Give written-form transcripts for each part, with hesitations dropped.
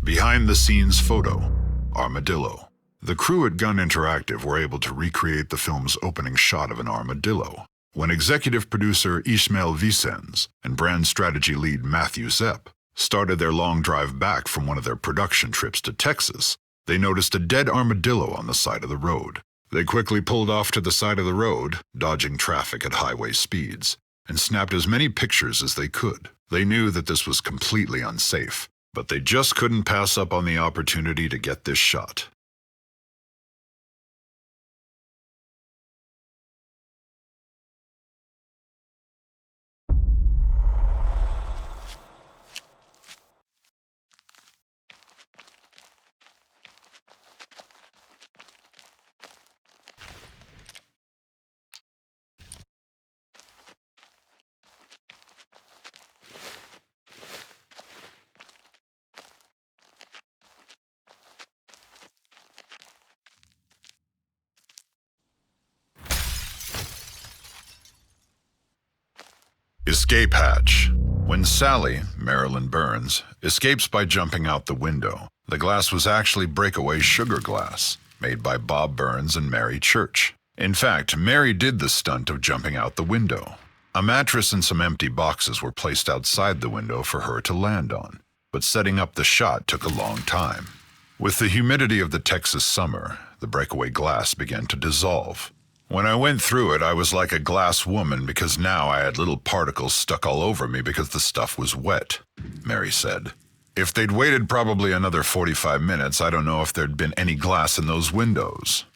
Behind-the-scenes photo, Armadillo. The crew at Gun Interactive were able to recreate the film's opening shot of an armadillo. When executive producer Ismael Vicens and brand strategy lead Matthew Zepp started their long drive back from one of their production trips to Texas, they noticed a dead armadillo on the side of the road. They quickly pulled off to the side of the road, dodging traffic at highway speeds, and snapped as many pictures as they could. They knew that this was completely unsafe, but they just couldn't pass up on the opportunity to get this shot. Escape hatch. When Sally, Marilyn Burns, escapes by jumping out the window, the glass was actually breakaway sugar glass, made by Bob Burns and Mary Church. In fact, Mary did the stunt of jumping out the window. A mattress and some empty boxes were placed outside the window for her to land on, but setting up the shot took a long time. With the humidity of the Texas summer, the breakaway glass began to dissolve. When I went through it, I was like a glass woman because now I had little particles stuck all over me because the stuff was wet, Mary said. If they'd waited probably another 45 minutes, I don't know if there'd been any glass in those windows.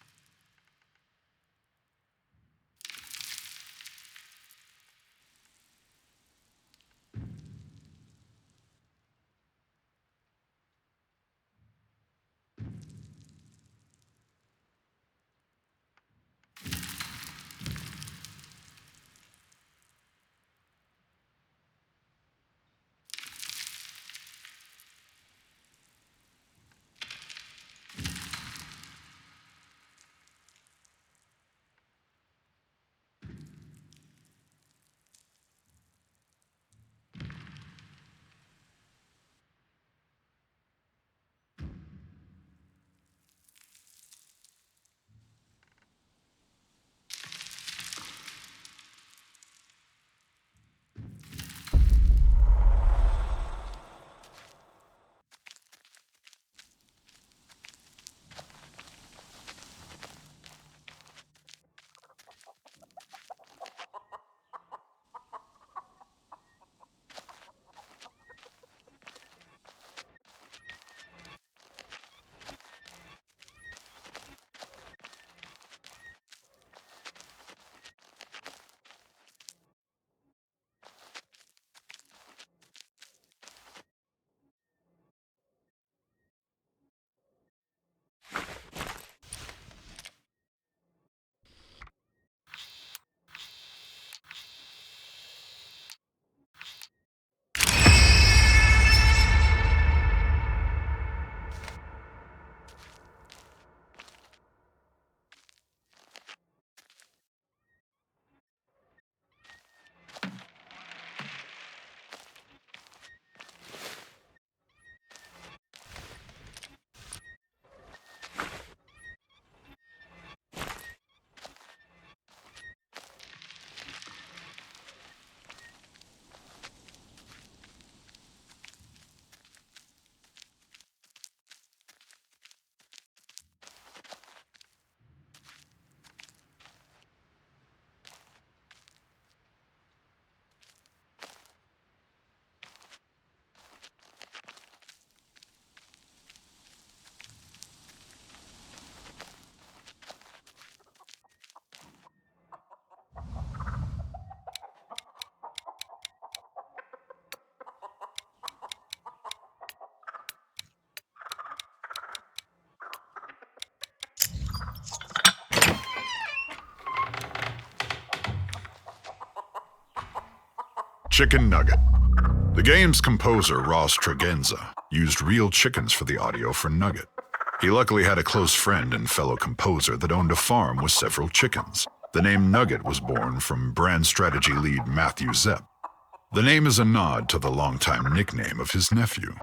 Chicken Nugget. The game's composer, Ross Tregenza, used real chickens for the audio for Nugget. He luckily had a close friend and fellow composer that owned a farm with several chickens. The name Nugget was born from brand strategy lead Matthew Zepp. The name is a nod to the longtime nickname of his nephew.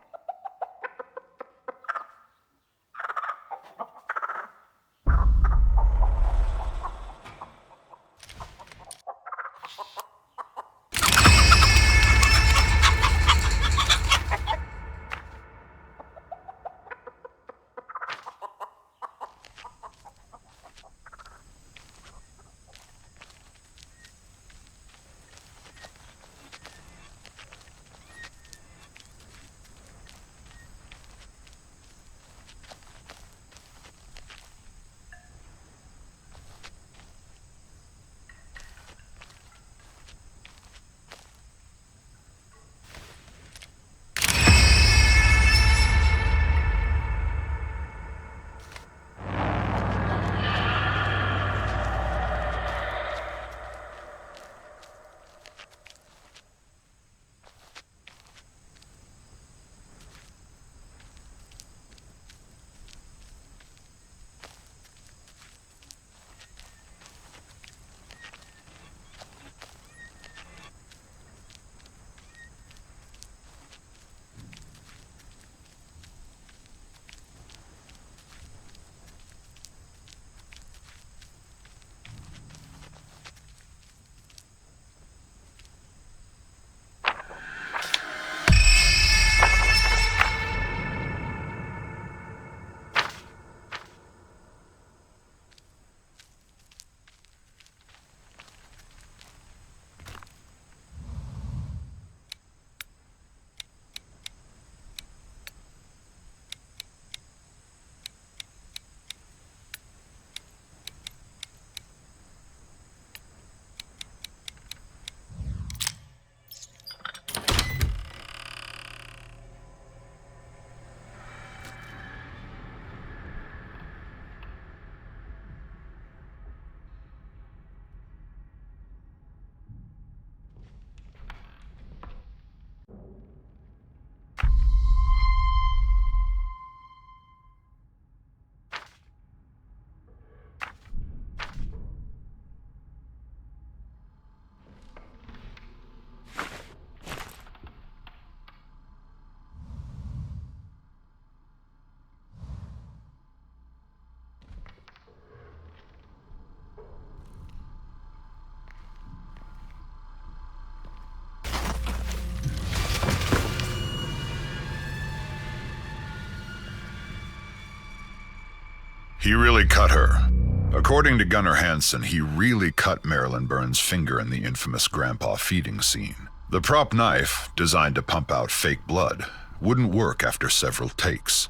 He really cut her. According to Gunnar Hansen, he really cut Marilyn Burns' finger in the infamous grandpa feeding scene. The prop knife, designed to pump out fake blood, wouldn't work after several takes.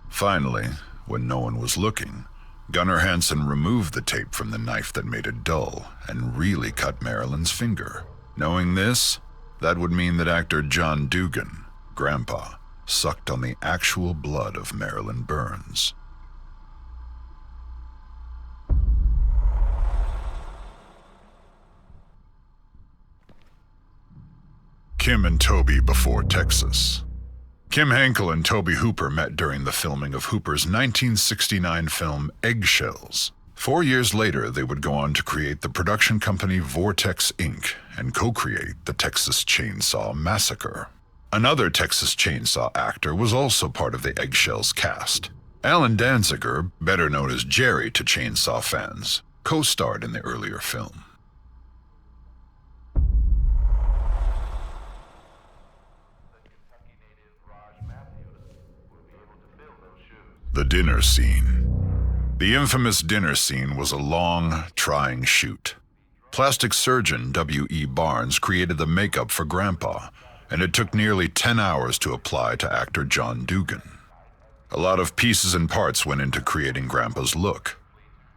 Finally, when no one was looking, Gunnar Hansen removed the tape from the knife that made it dull and really cut Marilyn's finger. Knowing this, that would mean that actor John Dugan, Grandpa, sucked on the actual blood of Marilyn Burns. Kim and Toby before Texas. Kim Henkel and Toby Hooper met during the filming of Hooper's 1969 film Eggshells. 4 years later, they would go on to create the production company Vortex Inc. and co-create the Texas Chainsaw Massacre. Another Texas Chainsaw actor was also part of the Eggshells cast. Alan Danziger, better known as Jerry to Chainsaw fans, co-starred in the earlier film. The dinner scene. The infamous dinner scene was a long, trying shoot. Plastic surgeon W.E. Barnes created the makeup for Grandpa, and it took nearly 10 hours to apply to actor John Dugan. A lot of pieces and parts went into creating Grandpa's look,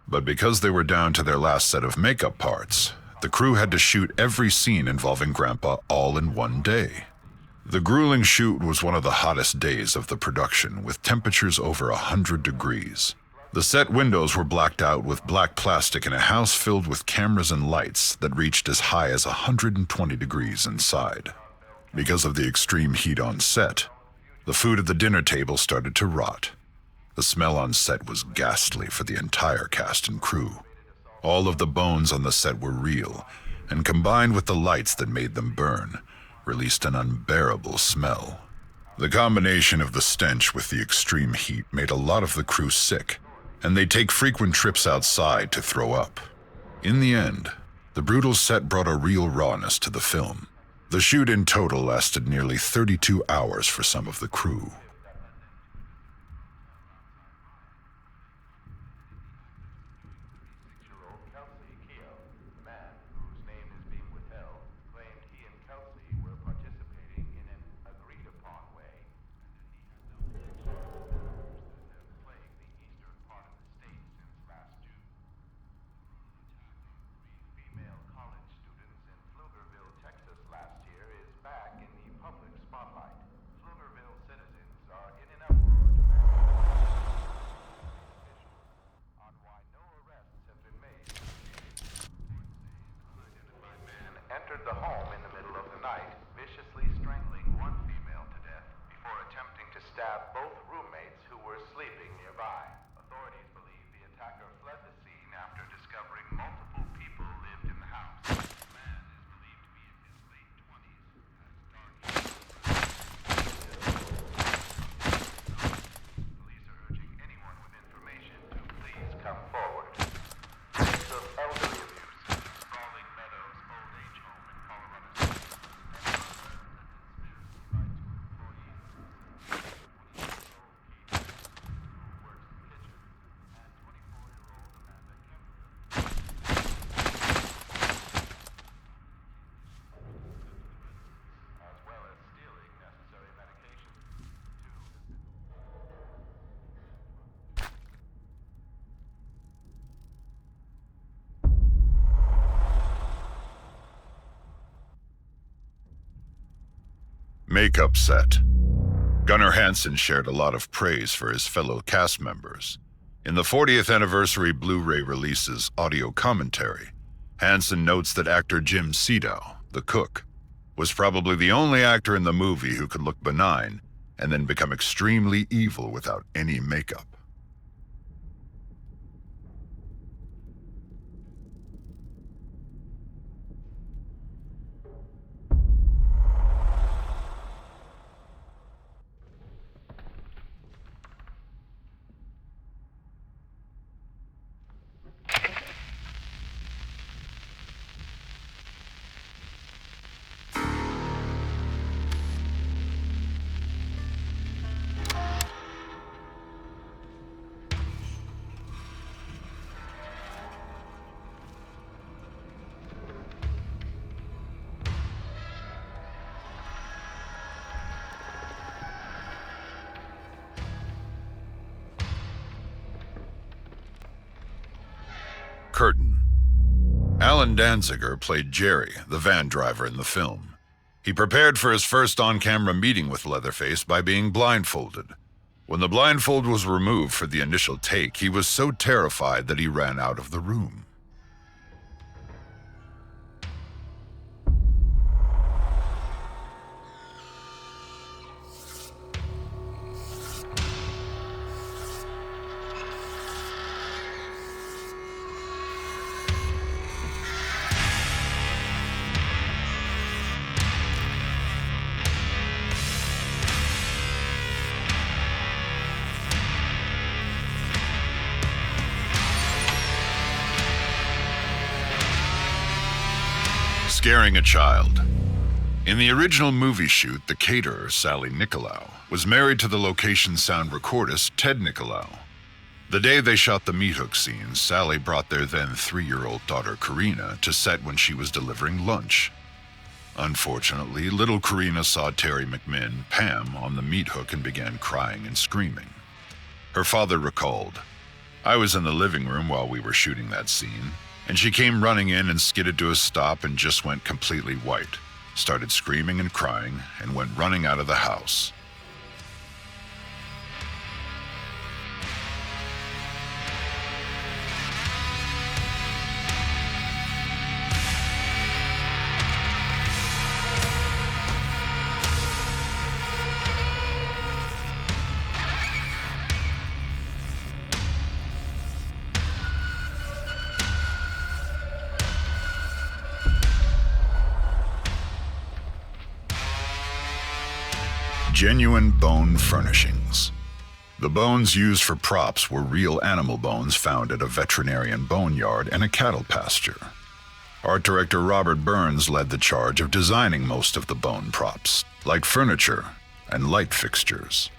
but because they were down to their last set of makeup parts, the crew had to shoot every scene involving Grandpa all in one day. The grueling shoot was one of the hottest days of the production, with temperatures over 100 degrees. The set windows were blacked out with black plastic in a house filled with cameras and lights that reached as high as 120 degrees inside. Because of the extreme heat on set, the food at the dinner table started to rot. The smell on set was ghastly for the entire cast and crew. All of the bones on the set were real, and combined with the lights that made them burn, released an unbearable smell. The combination of the stench with the extreme heat made a lot of the crew sick, and they'd take frequent trips outside to throw up. In the end, the brutal set brought a real rawness to the film. The shoot in total lasted nearly 32 hours for some of the crew. Entered the home in the middle of the night, viciously strangling one female to death before attempting to stab both roommates who were sleeping nearby. Authorities believe the attacker fled the scene after discovering multiple people lived in the house. The man is believed to be in his late 20s, Police are urging anyone with information to please come forward. Case of elderly abuse, sprawling Meadows old age home in Colorado Springs. As well as stealing necessary medication. Makeup set. Gunnar Hansen shared a lot of praise for his fellow cast members. In the 40th anniversary Blu-ray release's audio commentary, Hansen notes that actor Jim Siedow, the cook, was probably the only actor in the movie who could look benign and then become extremely evil without any makeup. curtain. Alan Danziger played Jerry, the van driver in the film. He prepared for his first on-camera meeting with Leatherface by being blindfolded. When the blindfold was removed for the initial take, he was so terrified that he ran out of the room. Scaring a child. In the original movie shoot, the caterer, Sally Nicolau, was married to the location sound recordist, Ted Nicolau. The day they shot the meat hook scene, Sally brought their then 3-year-old daughter, Karina, to set when she was delivering lunch. Unfortunately, little Karina saw Terry McMinn, Pam, on the meat hook and began crying and screaming. Her father recalled, "I was in the living room while we were shooting that scene, and she came running in and skidded to a stop and just went completely white, started screaming and crying, and went running out of the house." Genuine bone furnishings. The bones used for props were real animal bones found at a veterinarian boneyard and a cattle pasture. Art director Robert Burns led the charge of designing most of the bone props, like furniture and light fixtures.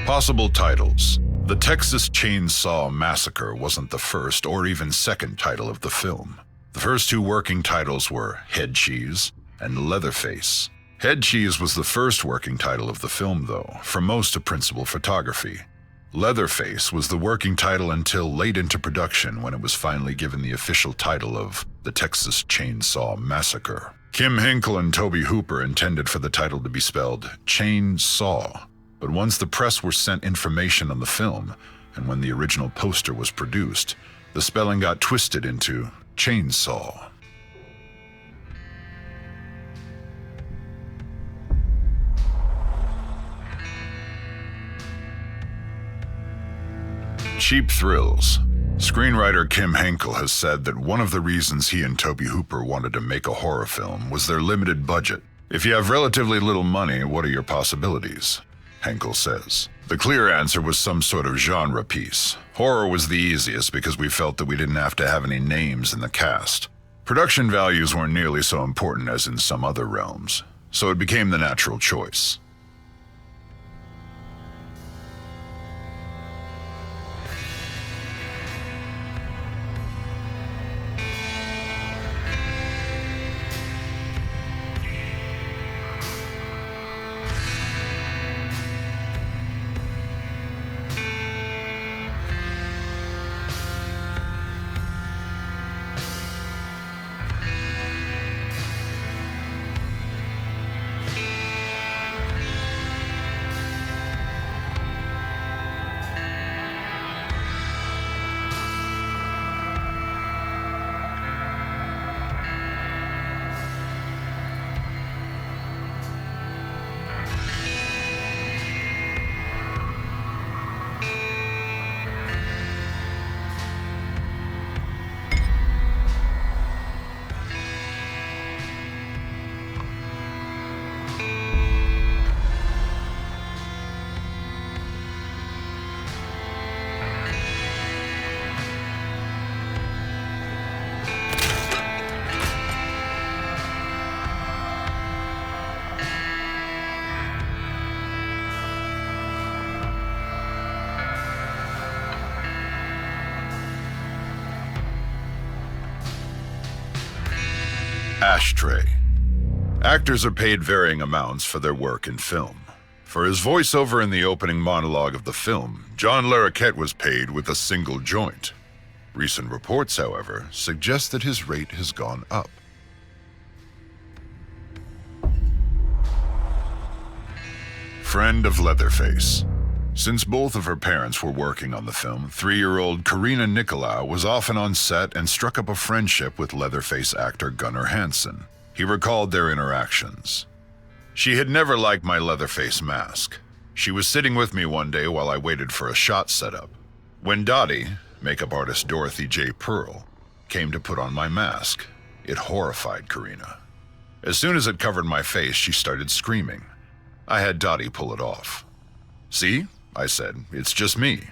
Possible titles. The Texas Chainsaw Massacre wasn't the first or even second title of the film. The first two working titles were Head Cheese and Leatherface. Head Cheese was the first working title of the film, though, for most of principal photography. Leatherface was the working title until late into production, when it was finally given the official title of The Texas Chainsaw Massacre. Kim Hinkle and Tobe Hooper intended for the title to be spelled Chainsaw, but once the press were sent information on the film, and when the original poster was produced, the spelling got twisted into Chainsaw. Cheap thrills. Screenwriter Kim Henkel has said that one of the reasons he and Tobe Hooper wanted to make a horror film was their limited budget. "If you have relatively little money, what are your possibilities?" Henkel says. The clear answer was some sort of genre piece. Horror was the easiest because we felt that we didn't have to have any names in the cast. Production values weren't nearly so important as in some other realms, so it became the natural choice. Ashtray. Actors are paid varying amounts for their work in film. For his voiceover in the opening monologue of the film, John Larroquette was paid with a single joint. Recent reports, however, suggest that his rate has gone up. Friend of Leatherface. Since both of her parents were working on the film, 3-year-old Karina Nicolau was often on set and struck up a friendship with Leatherface actor Gunnar Hansen. He recalled their interactions. She had never liked my Leatherface mask. She was sitting with me one day while I waited for a shot setup. When Dottie, makeup artist Dorothy J. Pearl, came to put on my mask, it horrified Karina. As soon as it covered my face, she started screaming. I had Dottie pull it off. "See?" I said, "it's just me."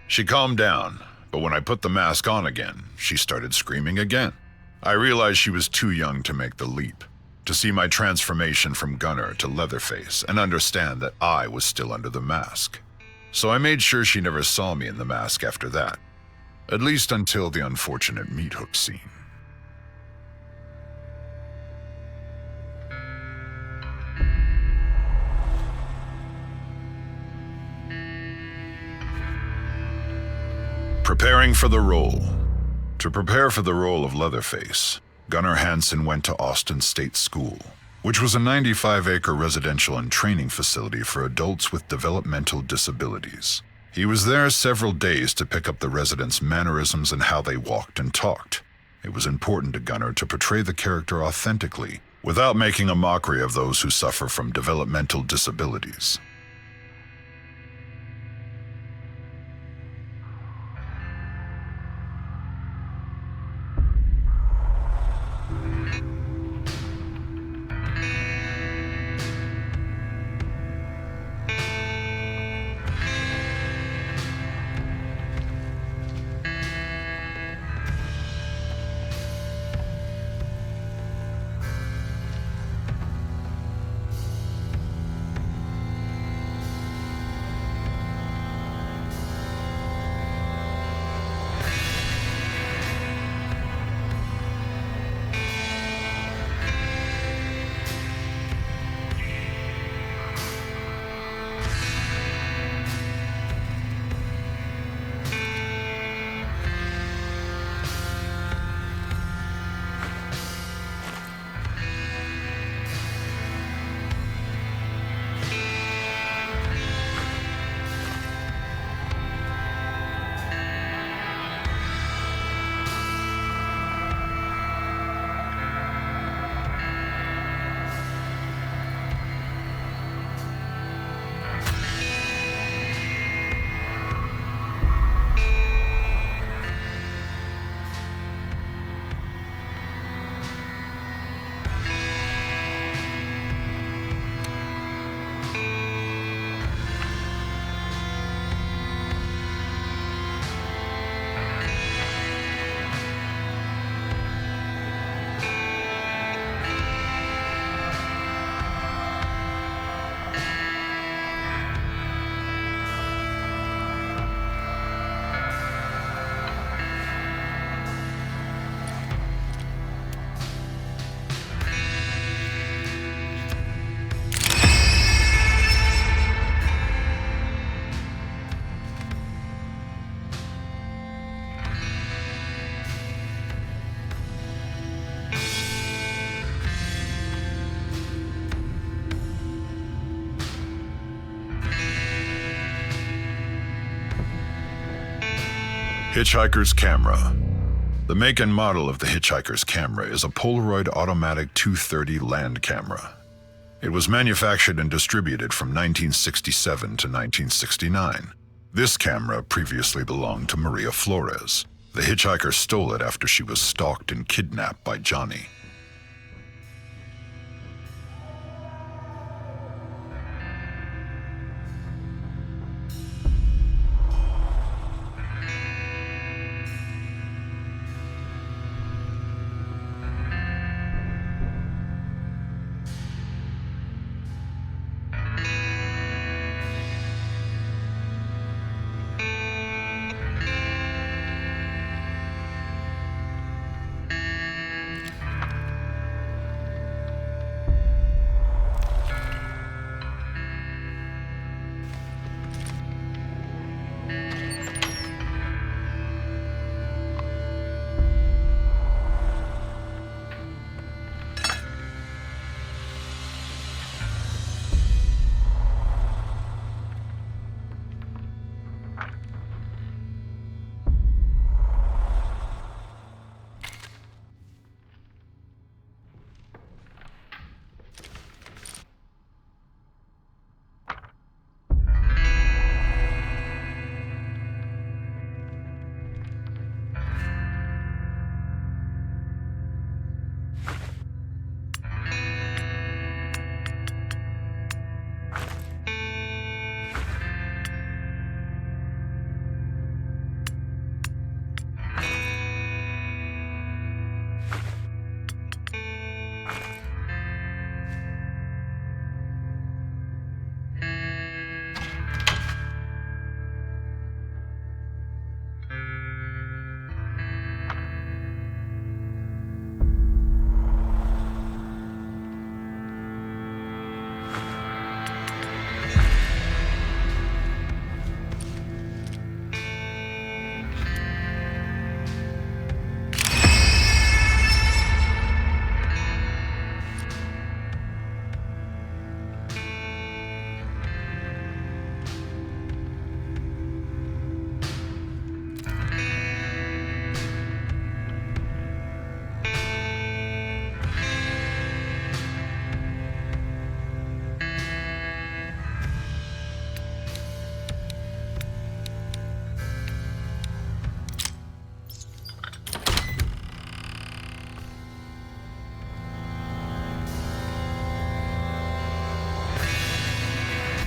She calmed down, but when I put the mask on again, she started screaming again. I realized she was too young to make the leap, to see my transformation from Gunnar to Leatherface and understand that I was still under the mask. So I made sure she never saw me in the mask after that, at least until the unfortunate meat hook scene. Preparing for the role. To prepare for the role of Leatherface, Gunnar Hansen went to Austin State School, which was a 95-acre residential and training facility for adults with developmental disabilities. He was there several days to pick up the residents' mannerisms and how they walked and talked. It was important to Gunnar to portray the character authentically, without making a mockery of those who suffer from developmental disabilities. Hitchhiker's Camera. The make and model of the Hitchhiker's Camera is a Polaroid automatic 230 land camera. It was manufactured and distributed from 1967 to 1969. This camera previously belonged to Maria Flores. The hitchhiker stole it after she was stalked and kidnapped by Johnny.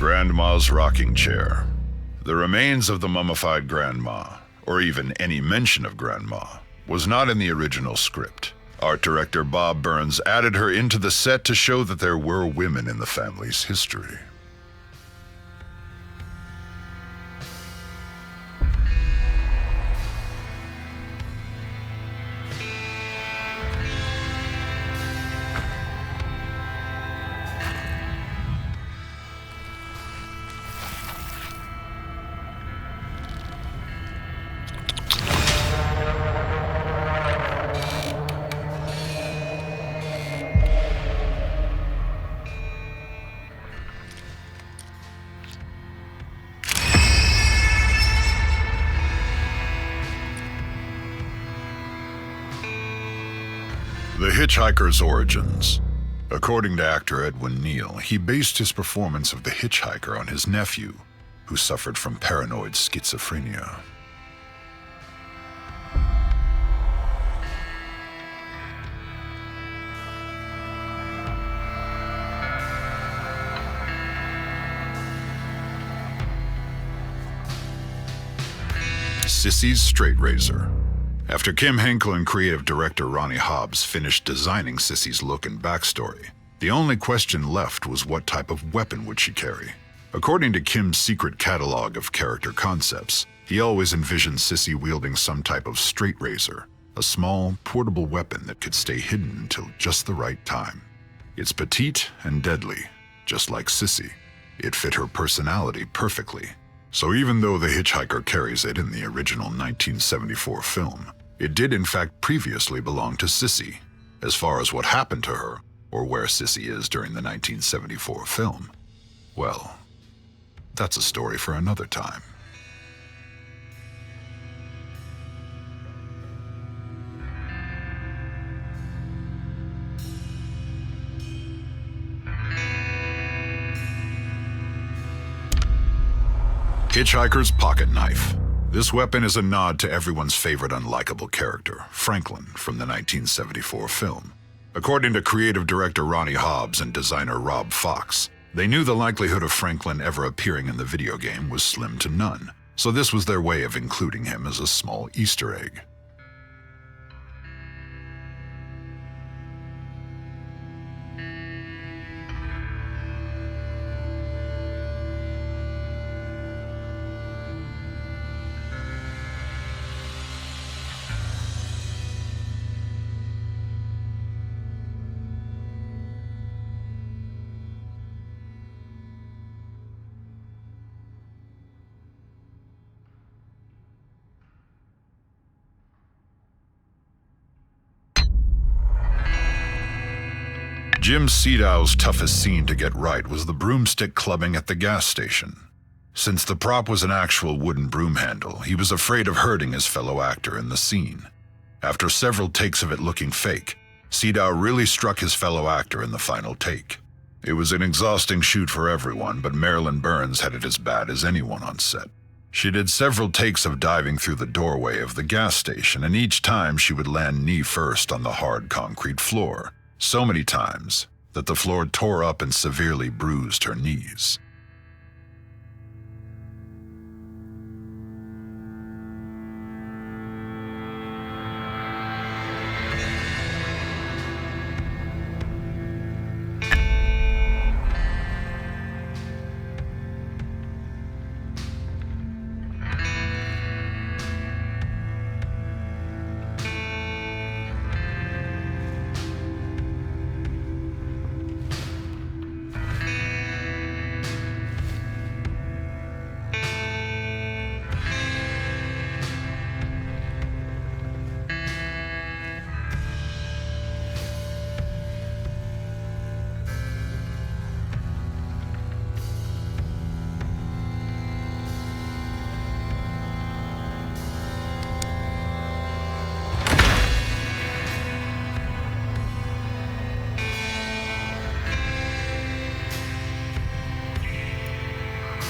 Grandma's rocking chair. The remains of the mummified grandma, or even any mention of grandma, was not in the original script. Art director Bob Burns added her into the set to show that there were women in the family's history. The Hitchhiker's origins. According to actor Edwin Neal, he based his performance of the hitchhiker on his nephew, who suffered from paranoid schizophrenia. Sissy's straight razor. After Kim Henkel and creative director Ronnie Hobbs finished designing Sissy's look and backstory, the only question left was what type of weapon would she carry. According to Kim's secret catalog of character concepts, he always envisioned Sissy wielding some type of straight razor, a small, portable weapon that could stay hidden until just the right time. It's petite and deadly, just like Sissy. It fit her personality perfectly. So even though the hitchhiker carries it in the original 1974 film, it did in fact previously belong to Sissy. As far as what happened to her, or where Sissy is during the 1974 film, well, that's a story for another time. Hitchhiker's pocket knife. This weapon is a nod to everyone's favorite unlikable character, Franklin, from the 1974 film. According to creative director Ronnie Hobbs and designer Rob Fox, they knew the likelihood of Franklin ever appearing in the video game was slim to none, so this was their way of including him as a small Easter egg. Jim Sedow's toughest scene to get right was the broomstick clubbing at the gas station. Since the prop was an actual wooden broom handle, he was afraid of hurting his fellow actor in the scene. After several takes of it looking fake, Sedow really struck his fellow actor in the final take. It was an exhausting shoot for everyone, but Marilyn Burns had it as bad as anyone on set. She did several takes of diving through the doorway of the gas station, and each time she would land knee first on the hard concrete floor, so many times that the floor tore up and severely bruised her knees.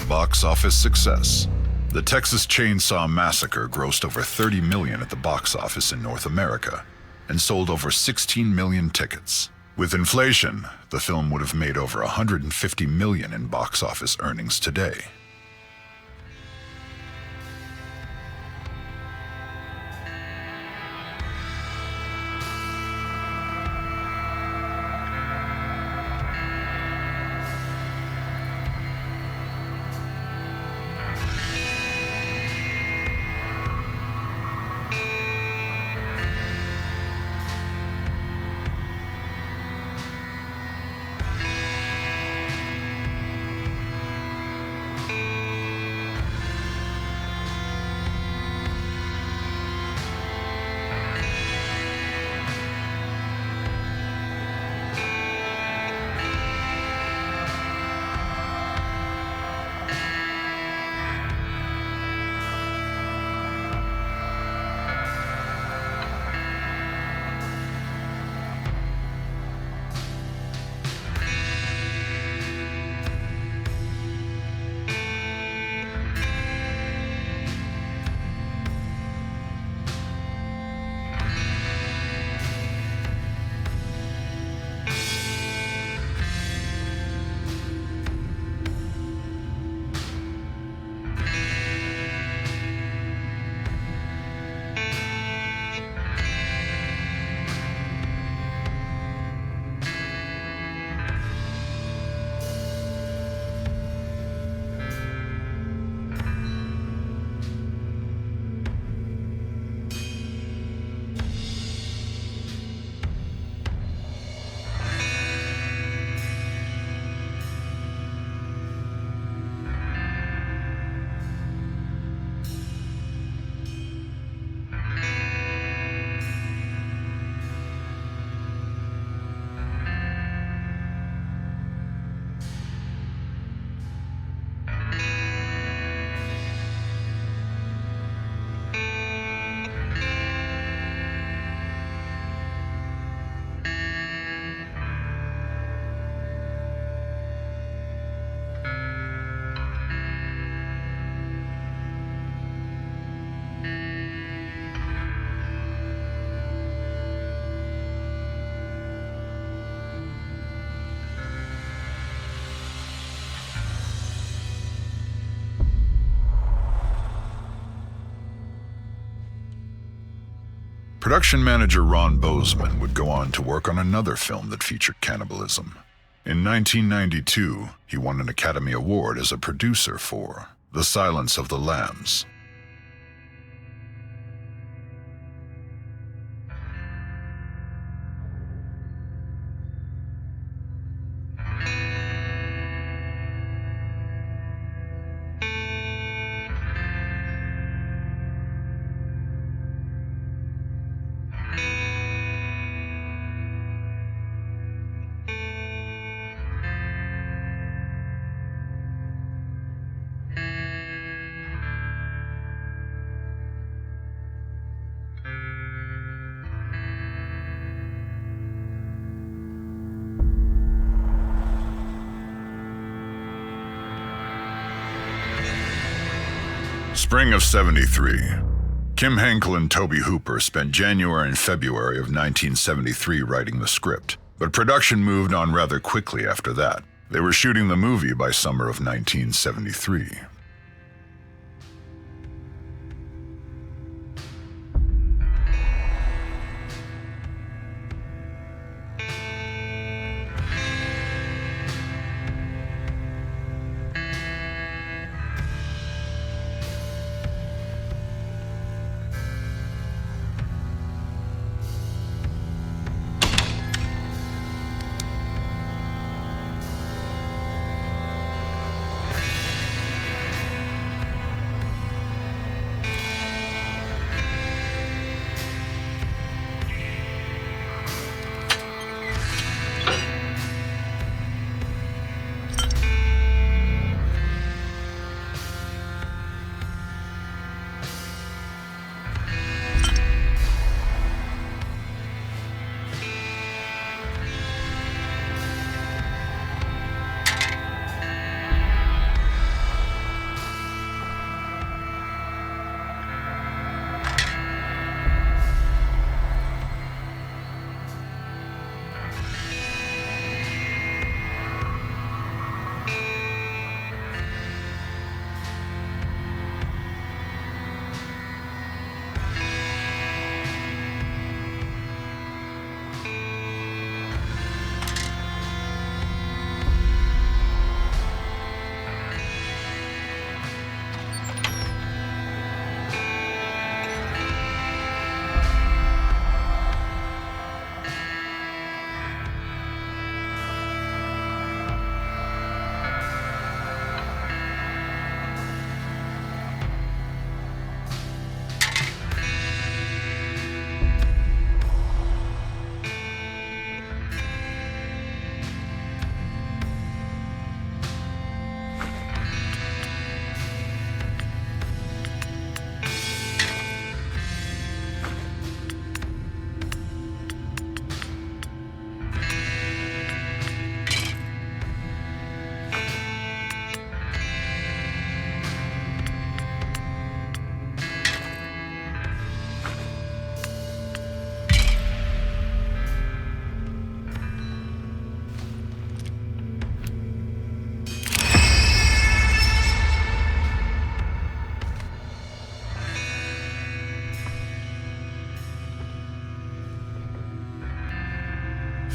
Box office success. The Texas Chainsaw Massacre grossed over $30 million at the box office in North America and sold over 16 million tickets. With inflation, the film would have made over $150 million in box office earnings today. Production manager Ron Bozeman would go on to work on another film that featured cannibalism. In 1992, he won an Academy Award as a producer for The Silence of the Lambs. Spring of '73. Kim Henkel and Tobe Hooper spent January and February of 1973 writing the script, but production moved on rather quickly after that. They were shooting the movie by summer of 1973.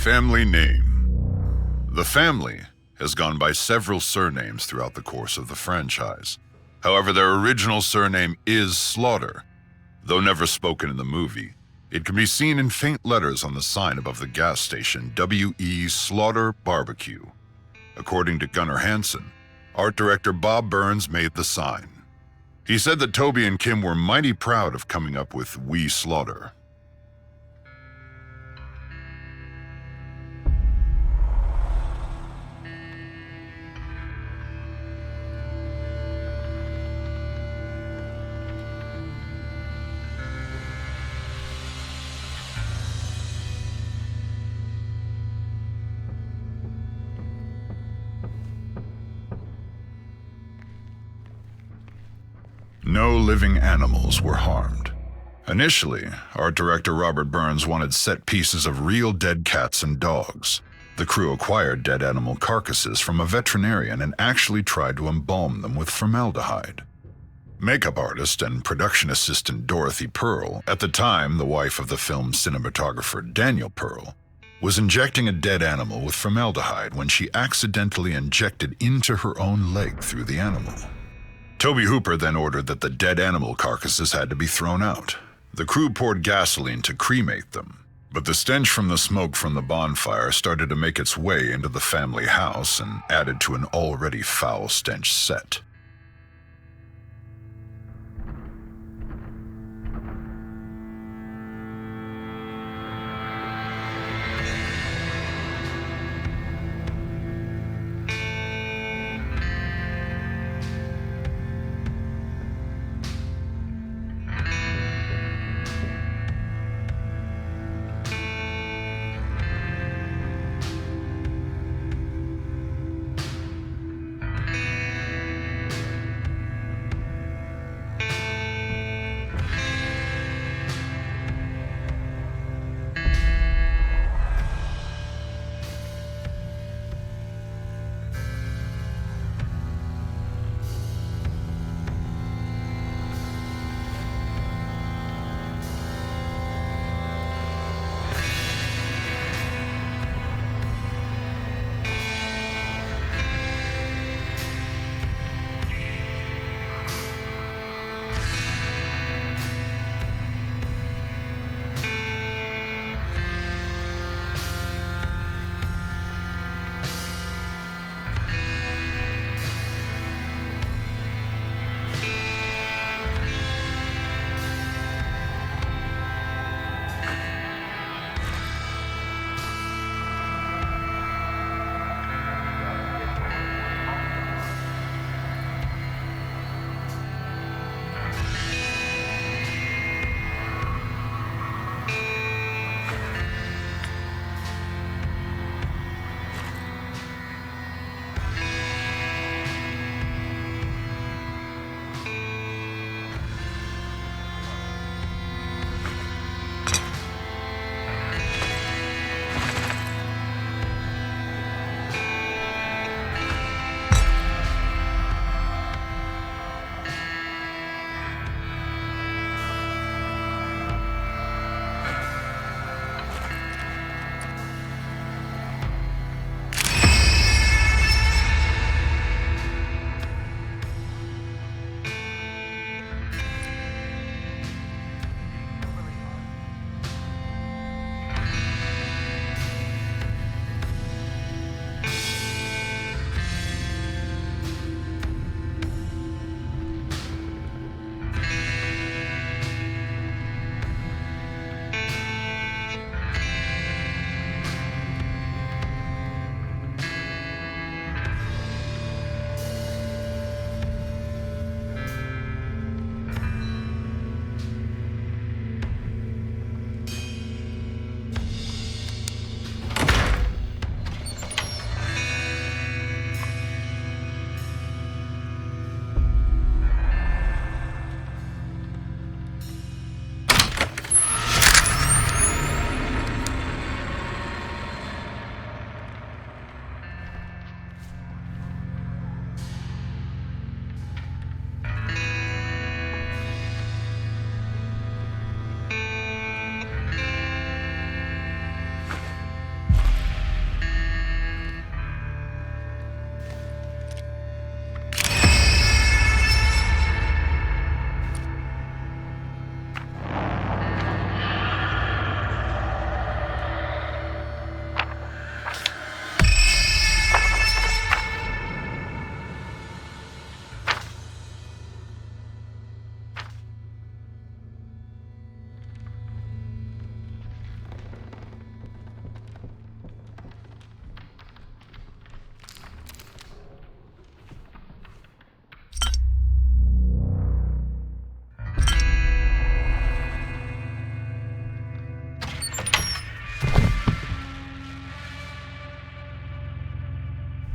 Family name. The family has gone by several surnames throughout the course of the franchise. However, their original surname is Slaughter. Though never spoken in the movie, it can be seen in faint letters on the sign above the gas station, W.E. Slaughter Barbecue. According to Gunnar Hansen, art director Bob Burns made the sign. He said that Toby and Kim were mighty proud of coming up with We Slaughter. No living animals were harmed. Initially, art director Robert Burns wanted set pieces of real dead cats and dogs. The crew acquired dead animal carcasses from a veterinarian and actually tried to embalm them with formaldehyde. Makeup artist and production assistant Dorothy Pearl, at the time the wife of the film's cinematographer Daniel Pearl, was injecting a dead animal with formaldehyde when she accidentally injected into her own leg through the animal. Toby Hooper then ordered that the dead animal carcasses had to be thrown out. The crew poured gasoline to cremate them, but the stench from the smoke from the bonfire started to make its way into the family house and added to an already foul stench set.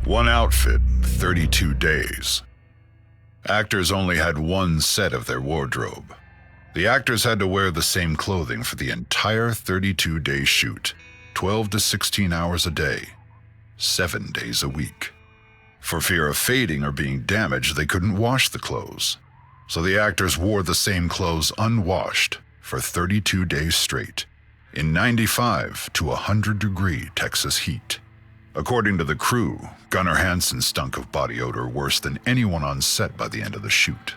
One outfit, 32 days. Actors only had one set of their wardrobe. The actors had to wear the same clothing for the entire 32-day shoot, 12 to 16 hours a day, 7 days a week. For fear of fading or being damaged, they couldn't wash the clothes. So the actors wore the same clothes unwashed for 32 days straight, in 95 to 100-degree Texas heat. According to the crew, Gunnar Hansen stunk of body odor worse than anyone on set by the end of the shoot.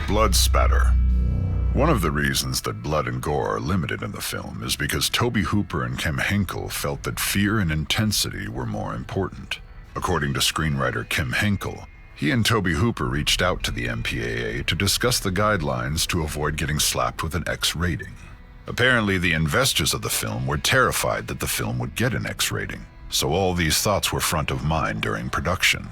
Blood spatter. One of the reasons that blood and gore are limited in the film is because Tobe Hooper and Kim Henkel felt that fear and intensity were more important. According to screenwriter Kim Henkel, he and Tobe Hooper reached out to the MPAA to discuss the guidelines to avoid getting slapped with an X rating. Apparently, the investors of the film were terrified that the film would get an X rating, so all these thoughts were front of mind during production.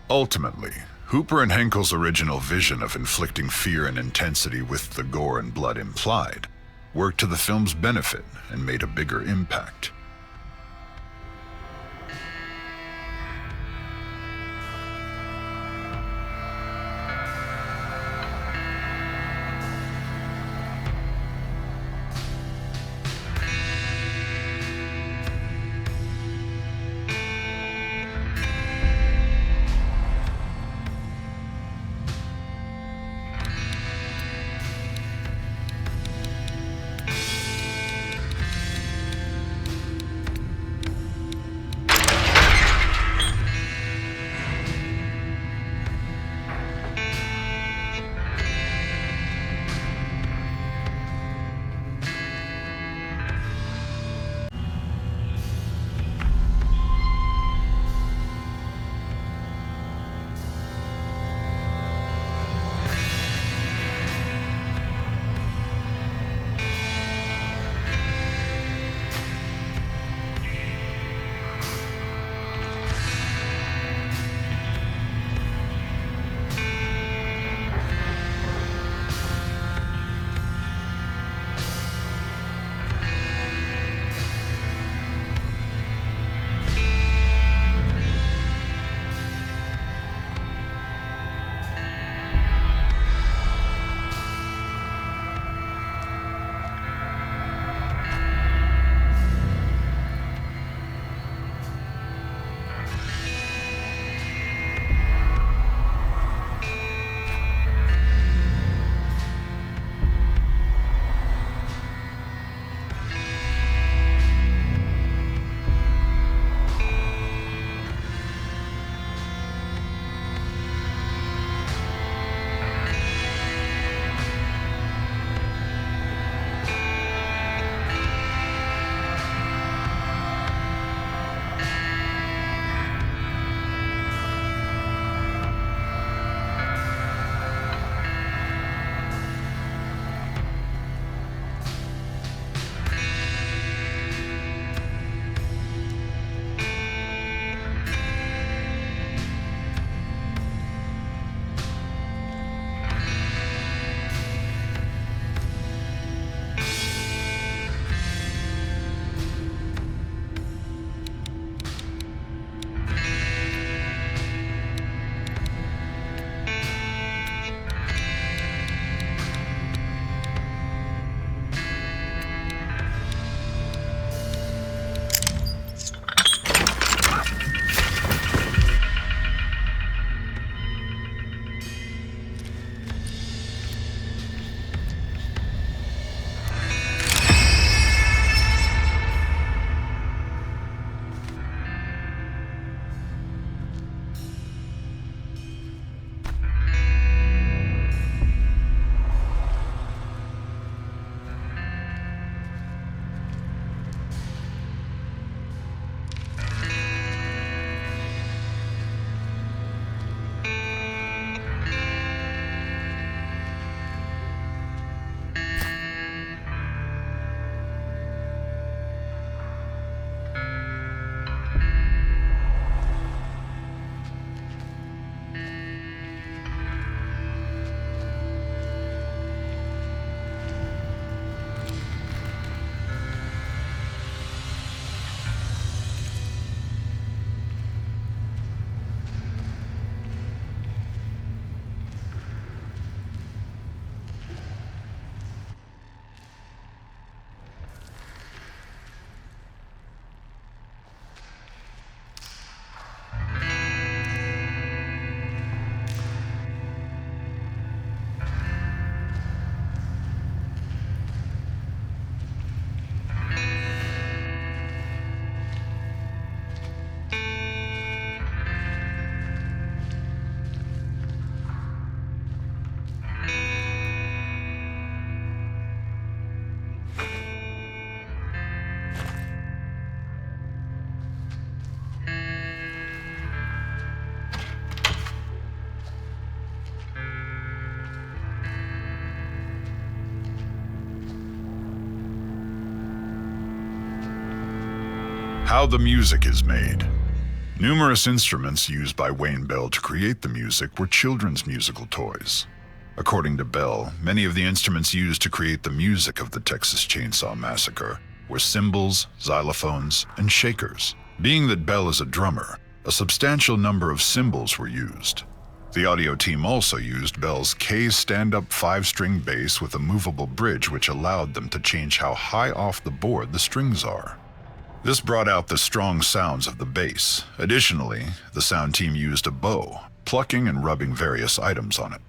Ultimately, Hooper and Henkel's original vision of inflicting fear and intensity with the gore and blood implied worked to the film's benefit and made a bigger impact. How the music is made. Numerous instruments used by Wayne Bell to create the music were children's musical toys. According to Bell, many of the instruments used to create the music of the Texas Chainsaw Massacre were cymbals, xylophones, and shakers. Being that Bell is a drummer, a substantial number of cymbals were used. The audio team also used Bell's K stand-up 5-string bass with a movable bridge which allowed them to change how high off the board the strings are. This brought out the strong sounds of the bass. Additionally, the sound team used a bow, plucking and rubbing various items on it.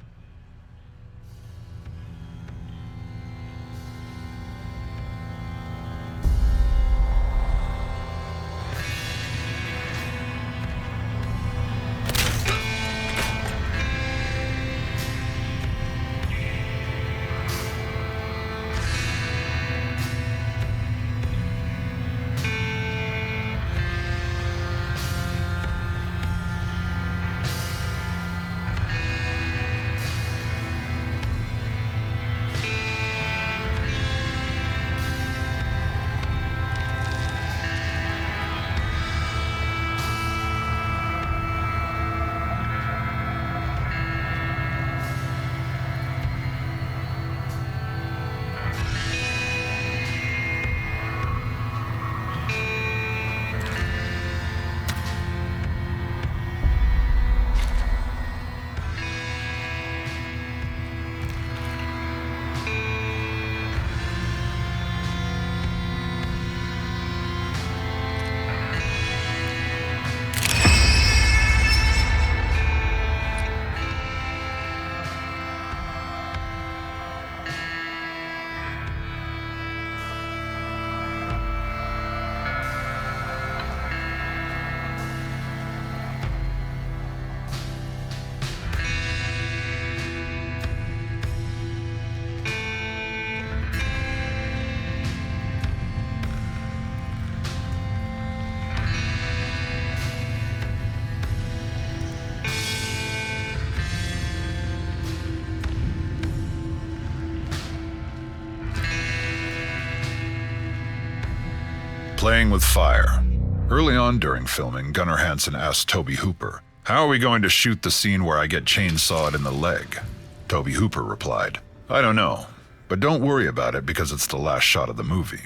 Playing with fire. Early on during filming, Gunnar Hansen asked Tobe Hooper, "How are we going to shoot the scene where I get chainsawed in the leg?" Tobe Hooper replied, "I don't know, but don't worry about it because it's the last shot of the movie."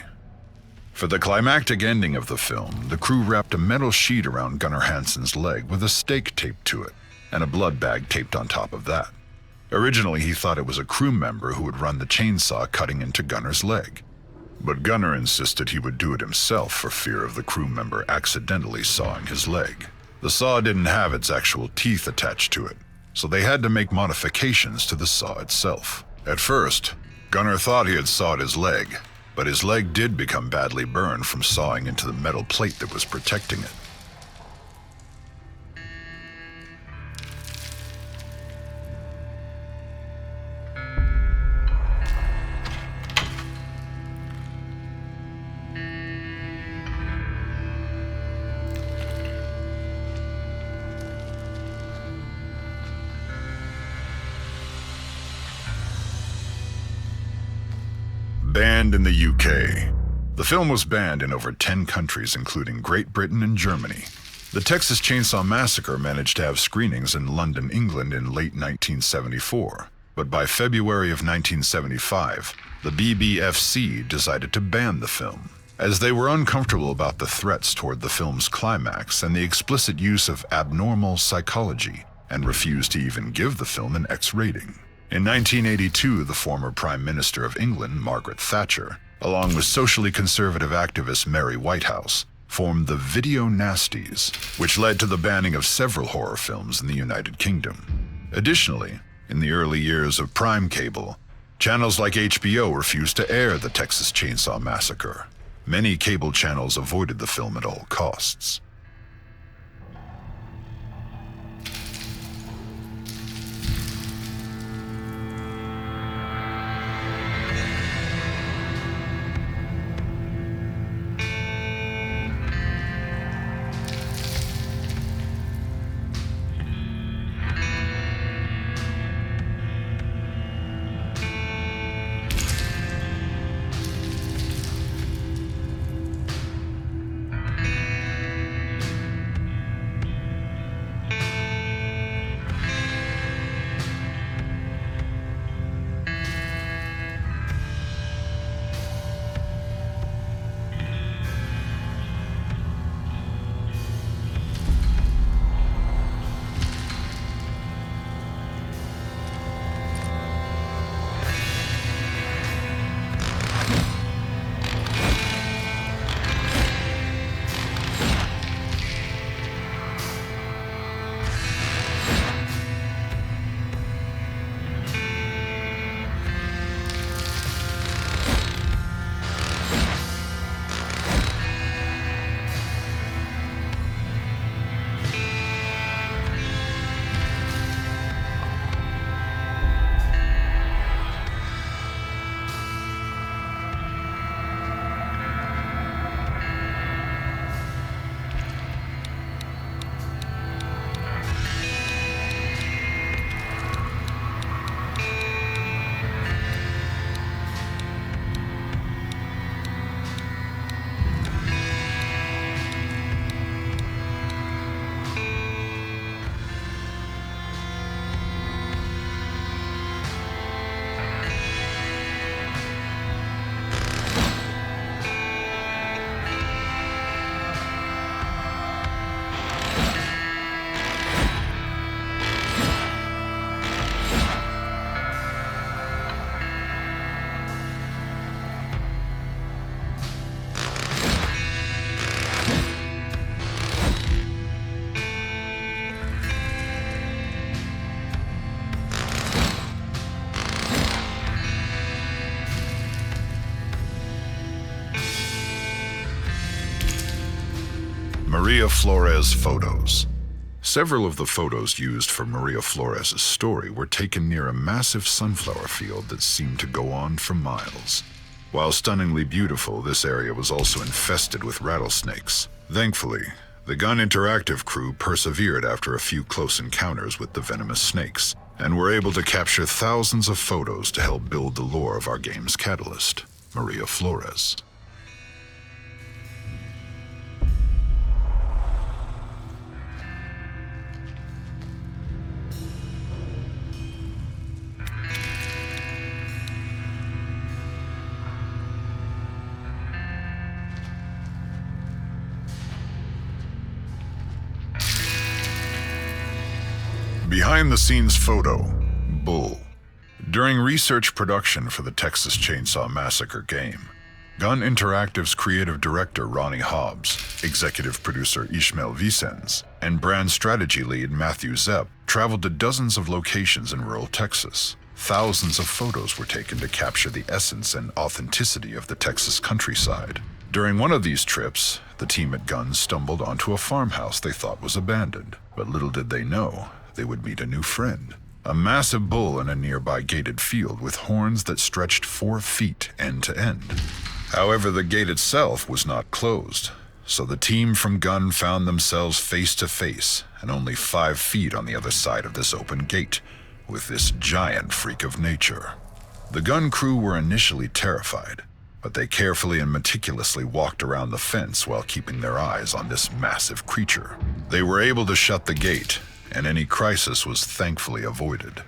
For the climactic ending of the film, the crew wrapped a metal sheet around Gunnar Hansen's leg with a stake taped to it, and a blood bag taped on top of that. Originally, he thought it was a crew member who would run the chainsaw cutting into Gunnar's leg. But Gunnar insisted he would do it himself for fear of the crew member accidentally sawing his leg. The saw didn't have its actual teeth attached to it, so they had to make modifications to the saw itself. At first, Gunnar thought he had sawed his leg, but his leg did become badly burned from sawing into the metal plate that was protecting it. Banned in the UK. The film was banned in over 10 countries, including Great Britain and Germany. The Texas Chainsaw Massacre managed to have screenings in London, England in late 1974, but by February of 1975, the BBFC decided to ban the film, as they were uncomfortable about the threats toward the film's climax and the explicit use of abnormal psychology, and refused to even give the film an X rating. In 1982, the former Prime Minister of England, Margaret Thatcher, along with socially conservative activist Mary Whitehouse, formed the Video Nasties, which led to the banning of several horror films in the United Kingdom. Additionally, in the early years of Prime Cable, channels like HBO refused to air the Texas Chainsaw Massacre. Many cable channels avoided the film at all costs. Maria Flores photos. Several of the photos used for Maria Flores' story were taken near a massive sunflower field that seemed to go on for miles. While stunningly beautiful, this area was also infested with rattlesnakes. Thankfully, the Gun Interactive crew persevered after a few close encounters with the venomous snakes, and were able to capture thousands of photos to help build the lore of our game's catalyst, Maria Flores. Behind-the-scenes photo, Bull. During research production for the Texas Chainsaw Massacre game, Gun Interactive's creative director Ronnie Hobbs, executive producer Ishmael Vicens, and brand strategy lead Matthew Zepp traveled to dozens of locations in rural Texas. Thousands of photos were taken to capture the essence and authenticity of the Texas countryside. During one of these trips, the team at Gun stumbled onto a farmhouse they thought was abandoned, but little did they know they would meet a new friend. A massive bull in a nearby gated field with horns that stretched 4 feet end to end. However, the gate itself was not closed, so the team from Gun found themselves face to face and only 5 feet on the other side of this open gate with this giant freak of nature. The Gun crew were initially terrified, but they carefully and meticulously walked around the fence while keeping their eyes on this massive creature. They were able to shut the gate, and any crisis was thankfully avoided.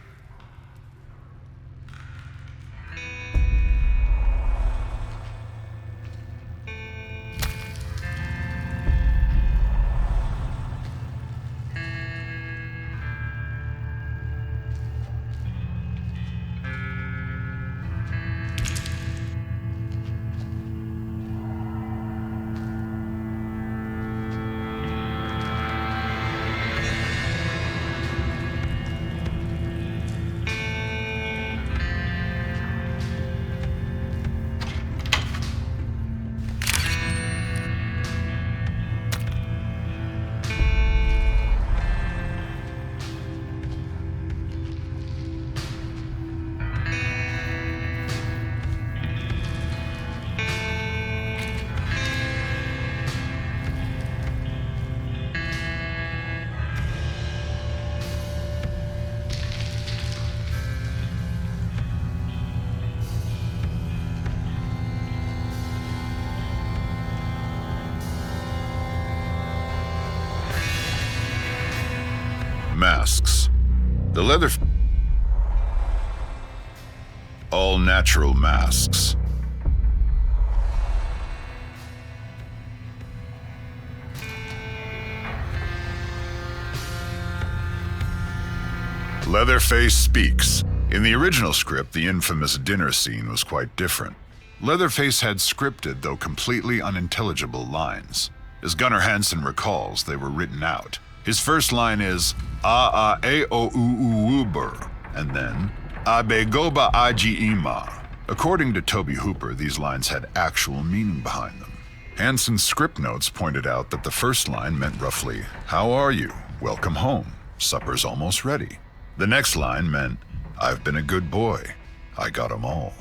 Masks. The leather... all natural masks. Leatherface speaks. In the original script, the infamous dinner scene was quite different. Leatherface had scripted, though completely unintelligible, lines. As Gunnar Hansen recalls, they were written out. His first line is "A-A-A-O-U-U-U-Ber," and then "Abegoba Aji-Ima." According to Toby Hooper, these lines had actual meaning behind them. Hansen's script notes pointed out that the first line meant roughly, "How are you? Welcome home. Supper's almost ready." The next line meant, "I've been a good boy. I got 'em all."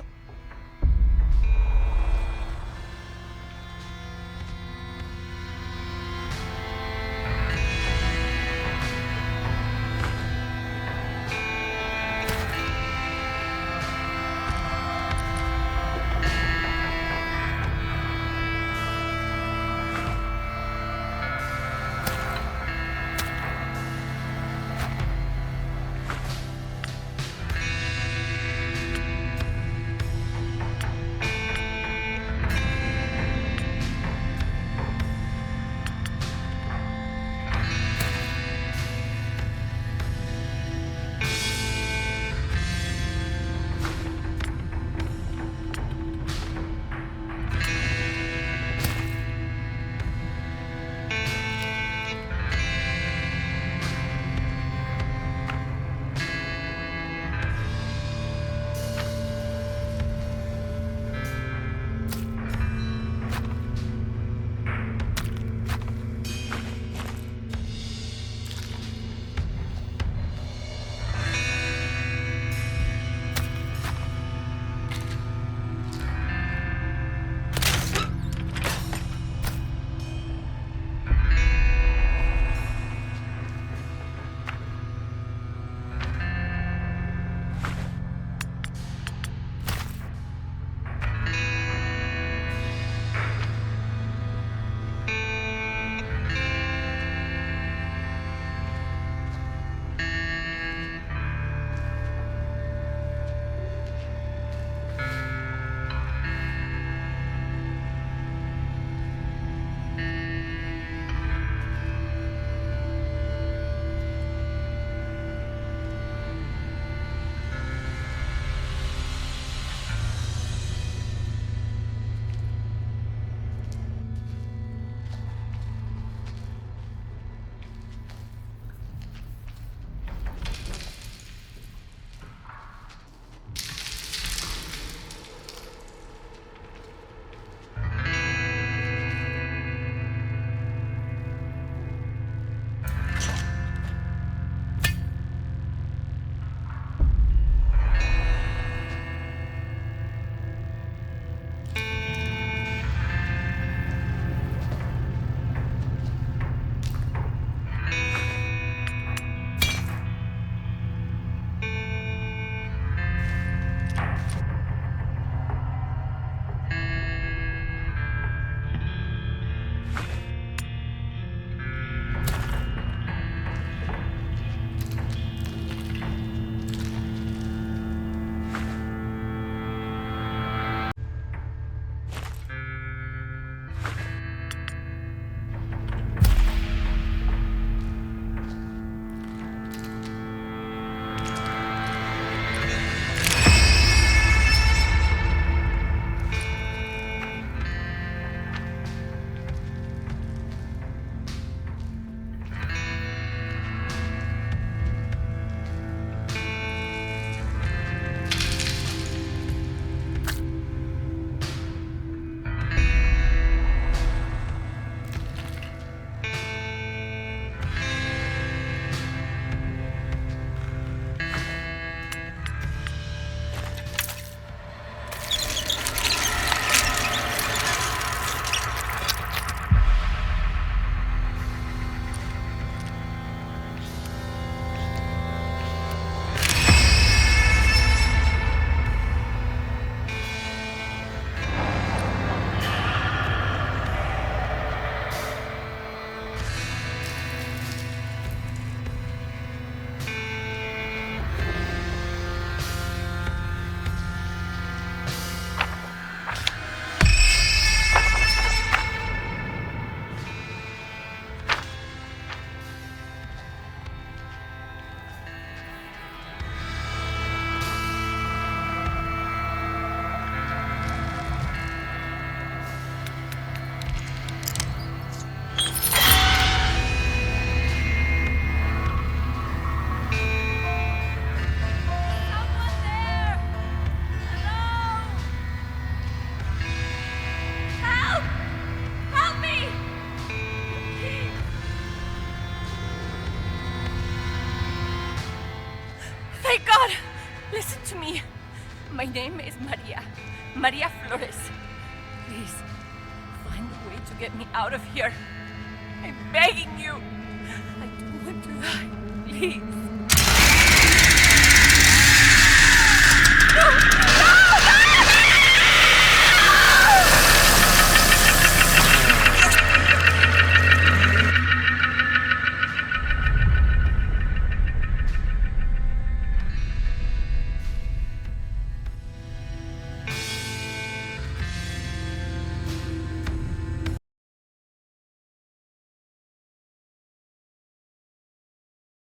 my God! Listen to me. My name is Maria. Maria Flores. Please, find a way to get me out of here. I'm begging you. I don't want to die. Please.